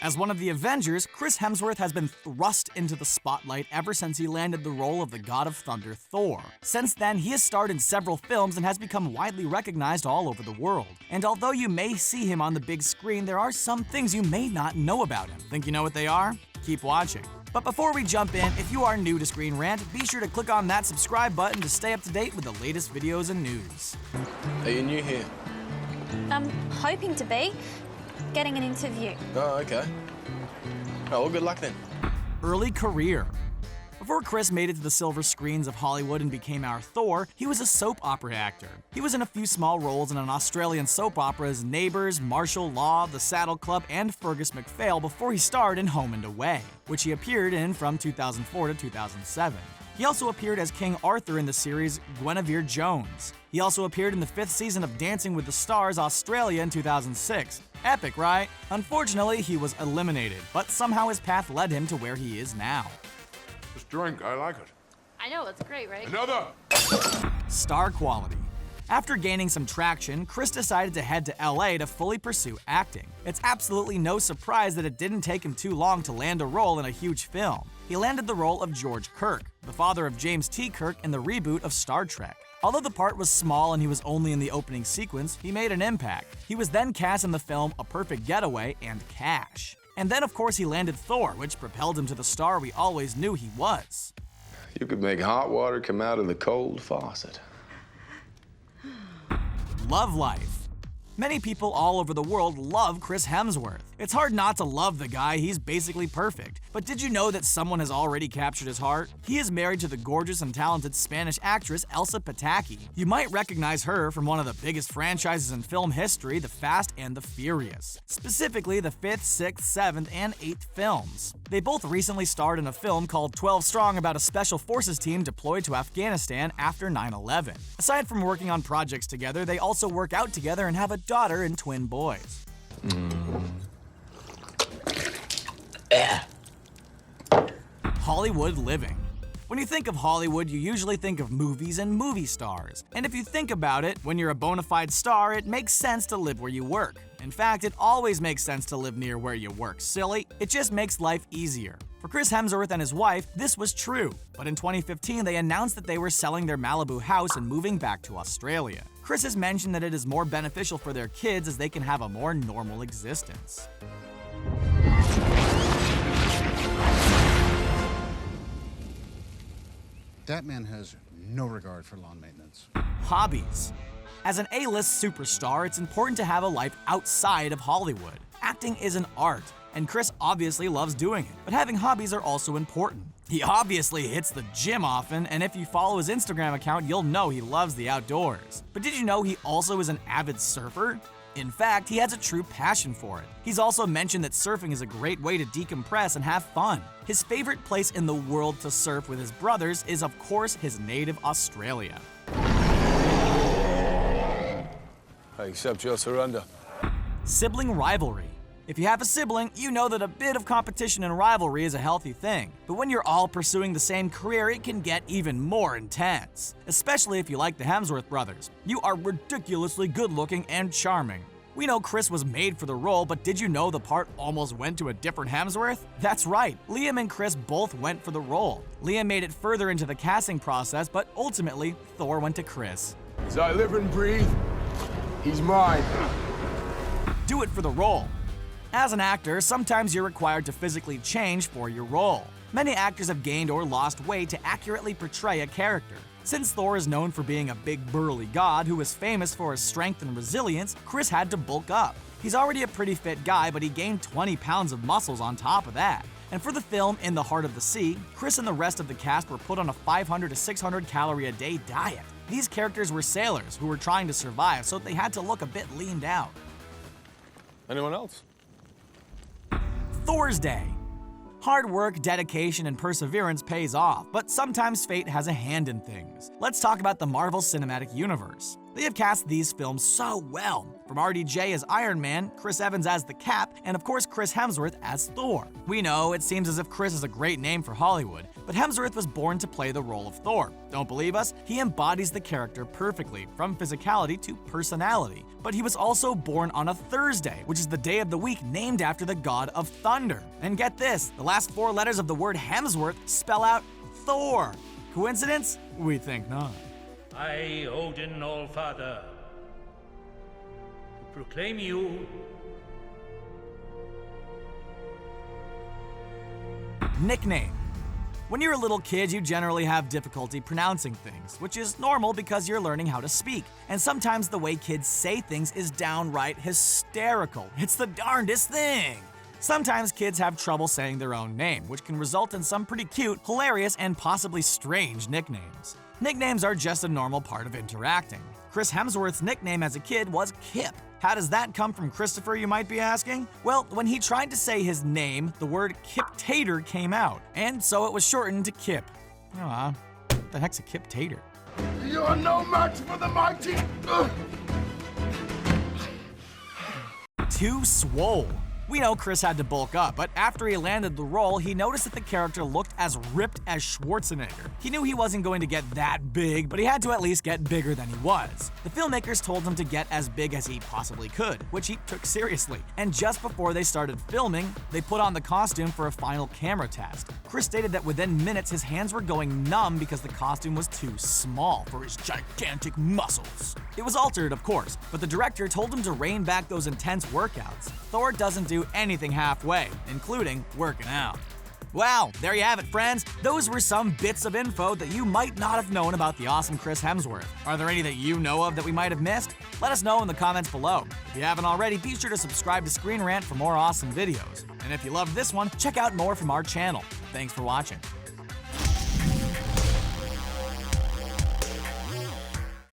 As one of the Avengers, Chris Hemsworth has been thrust into the spotlight ever since he landed the role of the God of Thunder, Thor. Since then, he has starred in several films and has become widely recognized all over the world. And although you may see him on the big screen, there are some things you may not know about him. Think you know what they are? Keep watching. But before we jump in, if you are new to Screen Rant, be sure to click on that subscribe button to stay up to date with the latest videos and news. Are you new here? I'm hoping to be. Getting an interview. Oh, okay. Oh, well, good luck then. Early career. Before Chris made it to the silver screens of Hollywood and became our Thor, he was a soap opera actor. He was in a few small roles in an Australian soap opera as Neighbours, Martial Law, The Saddle Club, and Fergus McPhail before he starred in Home and Away, which he appeared in from 2004 to 2007. He also appeared as King Arthur in the series Guinevere Jones. He also appeared in the 5th season of Dancing with the Stars Australia in 2006. Epic, right? Unfortunately, he was eliminated, but somehow his path led him to where he is now. This drink, I like it. I know, it's great, right? Another! Star quality. After gaining some traction, Chris decided to head to LA to fully pursue acting. It's absolutely no surprise that it didn't take him too long to land a role in a huge film. He landed the role of George Kirk, the father of James T. Kirk in the reboot of Star Trek. Although the part was small and he was only in the opening sequence, he made an impact. He was then cast in the film A Perfect Getaway and Cash. And then of course he landed Thor, which propelled him to the star we always knew he was. You could make hot water come out of the cold faucet. Love life. Many people all over the world love Chris Hemsworth. It's hard not to love the guy, he's basically perfect. But did you know that someone has already captured his heart? He is married to the gorgeous and talented Spanish actress Elsa Pataky. You might recognize her from one of the biggest franchises in film history, The Fast and the Furious. Specifically the 5th, 6th, 7th, and 8th films. They both recently starred in a film called 12 Strong about a special forces team deployed to Afghanistan after 9/11. Aside from working on projects together, they also work out together and have a daughter and twin boys. Hollywood living. When you think of Hollywood, you usually think of movies and movie stars. And if you think about it, when you're a bona fide star, it makes sense to live where you work. In fact, it always makes sense to live near where you work, silly. It just makes life easier. For Chris Hemsworth and his wife, this was true. But in 2015, they announced that they were selling their Malibu house and moving back to Australia. Chris has mentioned that it is more beneficial for their kids as they can have a more normal existence. That man has no regard for lawn maintenance. Hobbies. As an A-list superstar, it's important to have a life outside of Hollywood. Acting is an art, and Chris obviously loves doing it, but having hobbies are also important. He obviously hits the gym often, and if you follow his Instagram account, you'll know he loves the outdoors. But did you know he also is an avid surfer? In fact, he has a true passion for it. He's also mentioned that surfing is a great way to decompress and have fun. His favorite place in the world to surf with his brothers is, of course, his native Australia. I accept your surrender. Sibling rivalry. If you have a sibling, you know that a bit of competition and rivalry is a healthy thing. But when you're all pursuing the same career, it can get even more intense. Especially if you like the Hemsworth brothers. You are ridiculously good-looking and charming. We know Chris was made for the role, but did you know the part almost went to a different Hemsworth? That's right, Liam and Chris both went for the role. Liam made it further into the casting process, but ultimately, Thor went to Chris. As I live and breathe, he's mine. Do it for the role. As an actor, sometimes you're required to physically change for your role. Many actors have gained or lost weight to accurately portray a character. Since Thor is known for being a big burly god who is famous for his strength and resilience, Chris had to bulk up. He's already a pretty fit guy, but he gained 20 pounds of muscles on top of that. And for the film In the Heart of the Sea, Chris and the rest of the cast were put on a 500 to 600 calorie a day diet. These characters were sailors who were trying to survive, so they had to look a bit leaned out. Anyone else? Thorsday. Hard work, dedication, and perseverance pays off, but sometimes fate has a hand in things. Let's talk about the Marvel Cinematic Universe. They have cast these films so well, from RDJ as Iron Man, Chris Evans as the Cap, and of course Chris Hemsworth as Thor. We know it seems as if Chris is a great name for Hollywood, but Hemsworth was born to play the role of Thor. Don't believe us? He embodies the character perfectly, from physicality to personality. But he was also born on a Thursday, which is the day of the week named after the god of thunder. And get this, the last 4 letters of the word Hemsworth spell out Thor. Coincidence? We think not. I, Odin Allfather, proclaim you Nickname. When you're a little kid, you generally have difficulty pronouncing things, which is normal because you're learning how to speak. And sometimes the way kids say things is downright hysterical. It's the darndest thing. Sometimes kids have trouble saying their own name, which can result in some pretty cute, hilarious, and possibly strange nicknames. Nicknames are just a normal part of interacting. Chris Hemsworth's nickname as a kid was Kip. How does that come from Christopher, you might be asking? Well, when he tried to say his name, the word Kip-tator came out, and so it was shortened to Kip. Aw, what the heck's a Kip-tator? You're no match for the mighty. Too swole. We know Chris had to bulk up, but after he landed the role, he noticed that the character looked as ripped as Schwarzenegger. He knew he wasn't going to get that big, but he had to at least get bigger than he was. The filmmakers told him to get as big as he possibly could, which he took seriously. And just before they started filming, they put on the costume for a final camera test. Chris stated that within minutes his hands were going numb because the costume was too small for his gigantic muscles. It was altered, of course, but the director told him to rein back those intense workouts. Thor doesn't do anything halfway, including working out. Wow, there you have it, friends. Those were some bits of info that you might not have known about the awesome Chris Hemsworth. Are there any that you know of that we might have missed? Let us know in the comments below. If you haven't already, be sure to subscribe to Screen Rant for more awesome videos. And if you loved this one, check out more from our channel. Thanks for watching.